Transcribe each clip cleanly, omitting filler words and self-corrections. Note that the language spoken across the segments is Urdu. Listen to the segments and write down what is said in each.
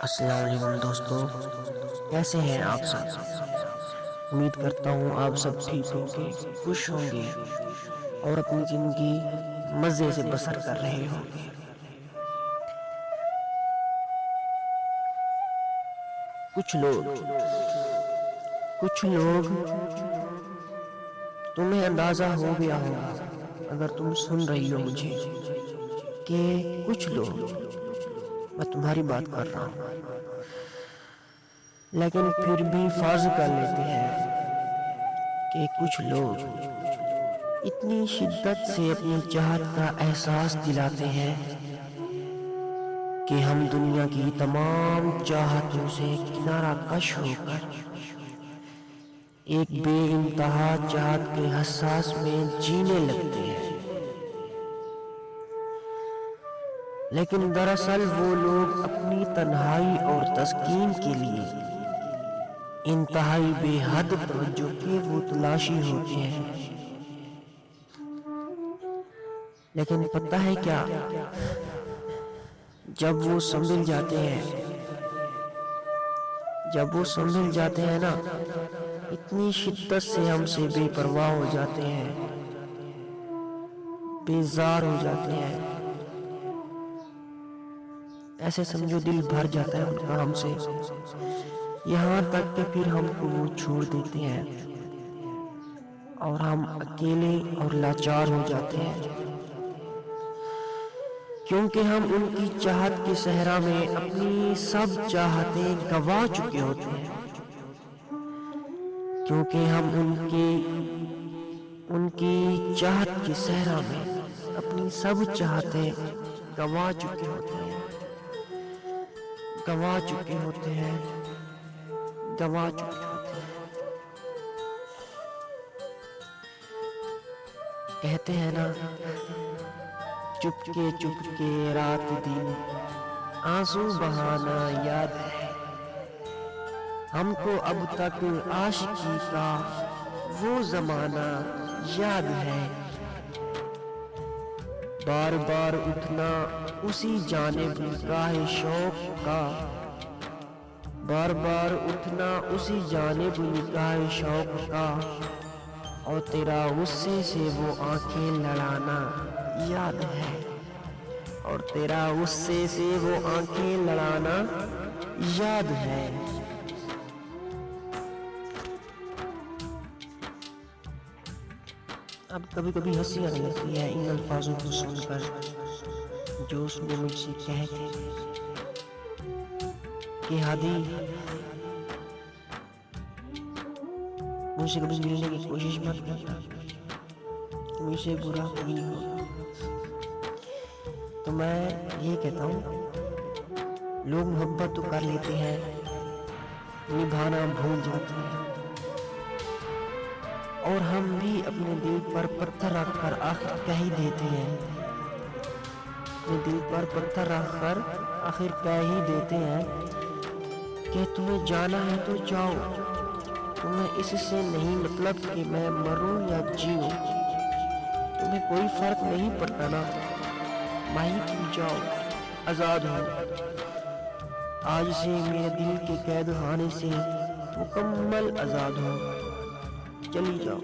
السلام علیکم دوستو، کیسے ہیں آپ سب؟ امید کرتا ہوں آپ سب ٹھیک ہوں گے، خوش ہوں گے اور اپنی زندگی مزے سے بسر کر رہے ہوں گے۔ کچھ لوگ تمہیں اندازہ ہو گیا ہوگا اگر تم سن رہی ہو مجھے کہ کچھ لوگ، میں تمہاری بات کر رہا ہوں، لیکن پھر بھی فرض کر لیتے ہیں کہ کچھ لوگ اتنی شدت سے اپنی چاہت کا احساس دلاتے ہیں کہ ہم دنیا کی تمام چاہتوں سے کنارہ کش ہو کر ایک بے انتہا چاہت کے احساس میں جینے لگتے ہیں۔ لیکن دراصل وہ لوگ اپنی تنہائی اور تسکین کے لیے انتہائی بے حد توجہ کے وہ تلاشی ہوتے ہیں۔ لیکن پتہ ہے کیا، جب وہ سنبھل جاتے ہیں نا، اتنی شدت سے ہم سے بے پرواہ ہو جاتے ہیں، بیزار ہو جاتے ہیں، ایسے سمجھو دل بھر جاتا ہے ان کا ہم سے، یہاں تک کہ پھر ہم کو وہ چھوڑ دیتے ہیں اور ہم اکیلے اور لاچار ہو جاتے ہیں، کیونکہ ہم ان کی چاہت کے صحرا میں اپنی سب چاہتیں گوا چکے ہوتے ہیں، کیونکہ ہم ان کی چاہت کے صحرا میں اپنی سب چاہتیں گوا چکے ہوتے ہیں۔ کہتے ہیں نا، چپ کے رات دن آنسو بہانا یاد ہے، ہم کو اب تک عاشقی کا وہ زمانہ یاد ہے، بار بار اٹھنا اسی جانب نگاہ شوق کا، بار بار اٹھنا اسی جانب نگاہ شوق کا، اور تیرا غصے سے وہ آنکھیں لڑانا یاد ہے، اور تیرا غصے سے وہ آنکھیں لڑانا یاد ہے۔ اب کبھی کبھی ہنسی آنے لگتی ہے ان الفاظوں کو سن کر جو اس نے مجھ سے کہے تھے کہ ہادی، مجھ سے کبھی ملنے کی کوشش مت کرنا، مجھ سے برا کوئی نہیں ہوگا۔ تو میں یہ کہتا ہوں، لوگ محبت تو کر لیتے ہیں، نبھانا بھول جاتے ہیں، اور ہم بھی اپنے دل پر پتھر رکھ کر آخر کہہ ہی دیتے ہیں، اپنے دل پر پتھر رکھ کر آخر کہہ ہی دیتے ہیں کہ تمہیں جانا ہے تو جاؤ، تمہیں اس سے نہیں مطلب کہ میں مروں یا جیوں، تمہیں کوئی فرق نہیں پڑتا نا، ماہی تم جاؤ، آزاد ہو، آج سے میرے دل کے قید خانے سے مکمل آزاد ہو، چلی جاؤ،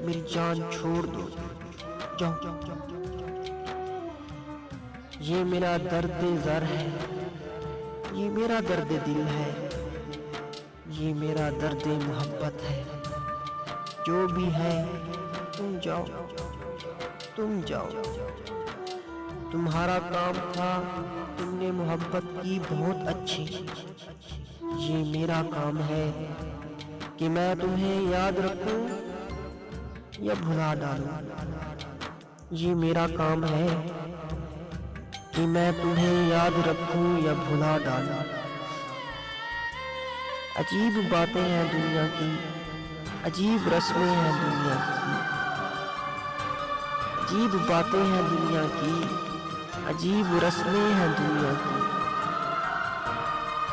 میری جان چھوڑ دو، جاؤ۔ یہ میرا درد زر ہے، یہ میرا درد دل ہے، یہ میرا درد محبت ہے، جو بھی ہے تم جاؤ، تمہارا کام تھا، تم نے محبت کی بہت اچھی، یہ میرا کام ہے کہ میں تمہیں یاد رکھوں یا بھلا ڈالوں، یہ میرا کام ہے کہ میں تمہیں یاد رکھوں یا بھلا ڈالوں۔ عجیب باتیں ہیں دنیا کی، عجیب رسمیں ہیں دنیا کی، عجیب باتیں ہیں دنیا کی، عجیب رسمیں ہیں دنیا کی،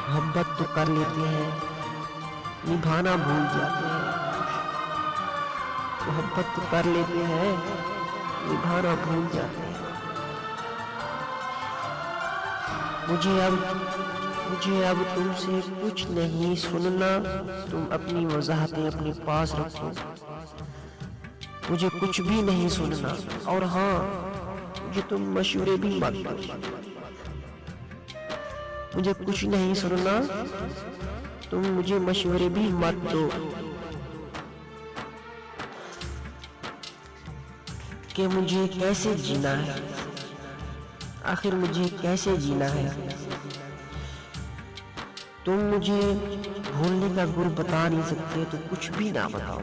محبت تو کر لیتے ہیں، نبھانا بھول جاتے ہیں، محبت تو کر لیتے ہیں، نبھانا بھول جاتے ہیں۔ مجھے اب تم سے کچھ نہیں سننا، تم اپنی وضاحتیں اپنے پاس رکھو، مجھے کچھ بھی نہیں سننا، اور ہاں مجھے تم مشورے بھی مت دو، مجھے کچھ نہیں سننا، تم مجھے مشورے بھی مت دو کہ مجھے کیسے جینا ہے، آخر مجھے کیسے جینا ہے۔ تم مجھے بھولنے کا گر بتا نہیں سکتے تو کچھ بھی نہ بتاؤ،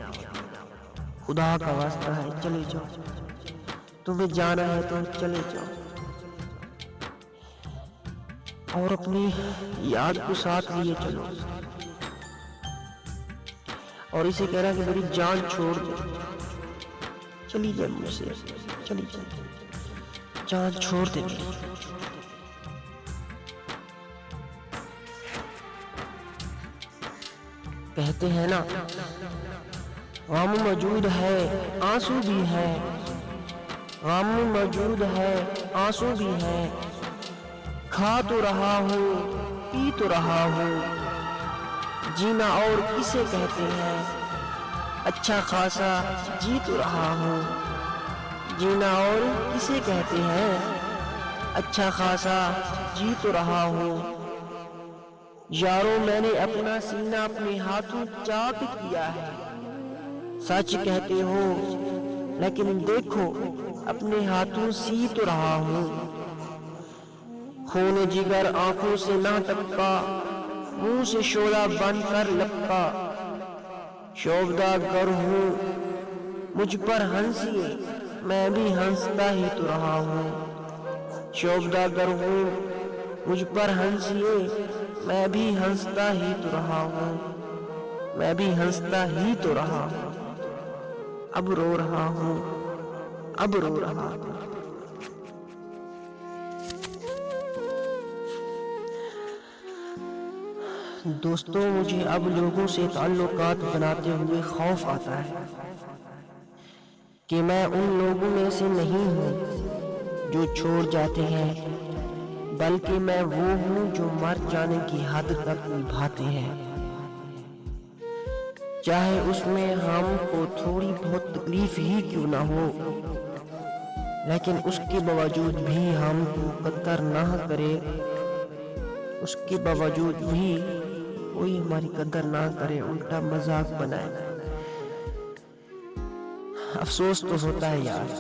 خدا کا واسطہ ہے چلے جاؤ، تمہیں جانا ہے تو چلے جاؤ، اور اپنی یاد کو ساتھ لیے چلو، اور اسے کہنا کہ میری جان چھوڑ دو، چلی جائے مجھ سے، چلی جائے، جان چھوڑ دے میری۔ کہتے ہیں نا، غم موجود ہے آنسو بھی ہے، غم موجود ہے آنسو بھی ہے، کھا تو رہا ہوں پی تو رہا ہوں، جینا اور کسے کہتے ہیں، اچھا خاصا جی تو رہا ہوں، جینا اور کسے کہتے ہیں، اچھا خاصا جی تو رہا ہوں، یارو میں نے اپنا سینہ اپنے ہاتھوں چاک کیا ہے، سچ کہتے ہو لیکن دیکھو اپنے ہاتھوں سی تو رہا ہوں، خون جگر آنکھوں سے نہ ٹپکا، منہ سے شعلہ بن کر لپکا، شوبدہ گر ہوں مجھ پر ہنسیے، میں بھی ہنستا ہی تو رہا ہوں، شوبدہ گر ہوں مجھ پر ہنسیے، میں بھی ہنستا ہی تو رہا ہوں، میں بھی ہنستا ہی تو رہا ہوں، اب رو رہا ہوں، اب رو رہا ہوں۔ دوستوں، مجھے اب لوگوں سے تعلقات بناتے ہوئے خوف آتا ہے کہ میں ان لوگوں میں سے نہیں ہوں جو چھوڑ جاتے ہیں، بلکہ میں وہ ہوں جو مر جانے کی حد تک نبھاتے ہیں، چاہے اس میں ہم کو تھوڑی بہت تکلیف ہی کیوں نہ ہو، لیکن اس کے باوجود بھی ہم کو قدر نہ کرے، اس کے باوجود بھی کوئی ہماری قدر نہ کرے، الٹا مذاق بنائے، افسوس تو ہوتا ہے یار،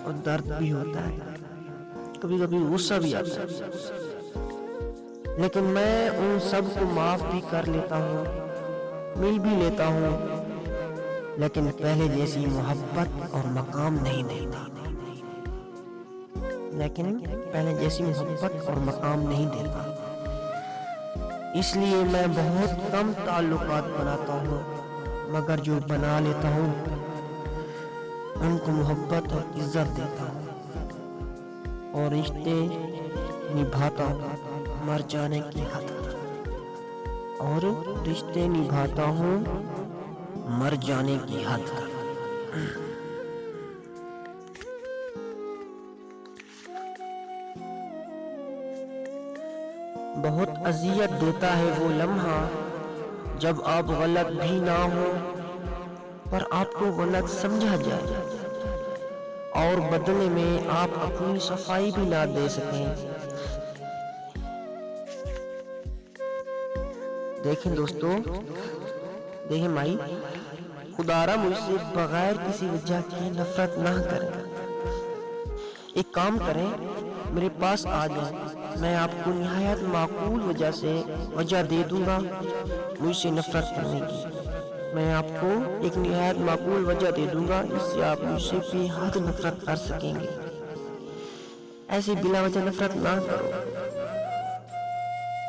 اور درد بھی ہوتا ہے، کبھی کبھی غصہ بھی آتا ہے، لیکن میں ان سب کو معاف بھی کر لیتا ہوں، مل بھی لیتا ہوں، لیکن پہلے جیسی محبت اور مقام نہیں دیتا، لیکن پہلے جیسی محبت اور مقام نہیں دیتا، اس لیے میں بہت کم تعلقات بناتا ہوں، مگر جو بنا لیتا ہوں ان کو محبت اور عزت دیتا ہوں، اور رشتے نبھاتا ہوں مر جانے کی حد تک، اور رشتے نبھاتا ہوں مر جانے کی حد تک۔ بہت اذیت دیتا ہے وہ لمحہ جب آپ غلط بھی نہ ہو پر آپ کو غلط سمجھا جائے، اور بدلے میں آپ اپنی صفائی بھی نہ دے سکیں۔ دیکھیں دوستو، دیکھیں مائی، خدا را مجھ سے بغیر کسی وجہ کی نفرت نہ کریں، ایک کام کریں، میرے پاس آ جائیں، میں آپ کو نہایت معقول وجہ دے دوں گا مجھ سے نفرت کرنے کی، میں آپ کو ایک نہایت معقول وجہ دے دوں گا جس سے آپ مجھ سے بے حد نفرت کر سکیں گے، ایسے بلا وجہ نفرت نہ کرو،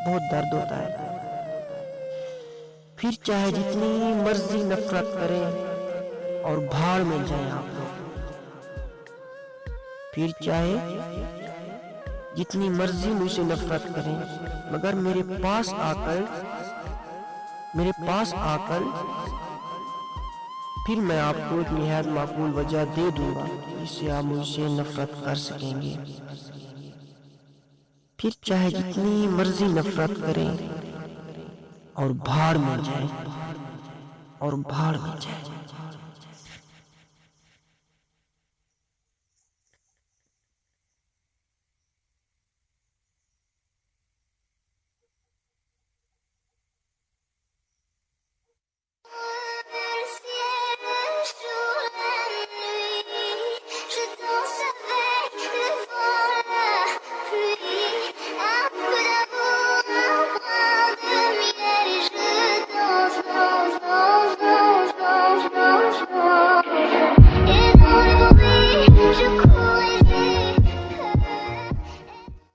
بہت درد ہوتا ہے، پھر چاہے جتنی مرضی نفرت کریں اور بھاڑ میں جائیں آپ لوگ، پھر چاہے جتنی مرضی مجھ سے نفرت کریں، مگر میرے پاس آ کر پھر میں آپ کو ایک نہایت معقول وجہ دے دوں گا جس سے آپ مجھ سے نفرت کر سکیں گے، پھر چاہے جتنی مرضی نفرت کریں اور بھاڑ میں جائیں، اور بھاڑ میں جائیں۔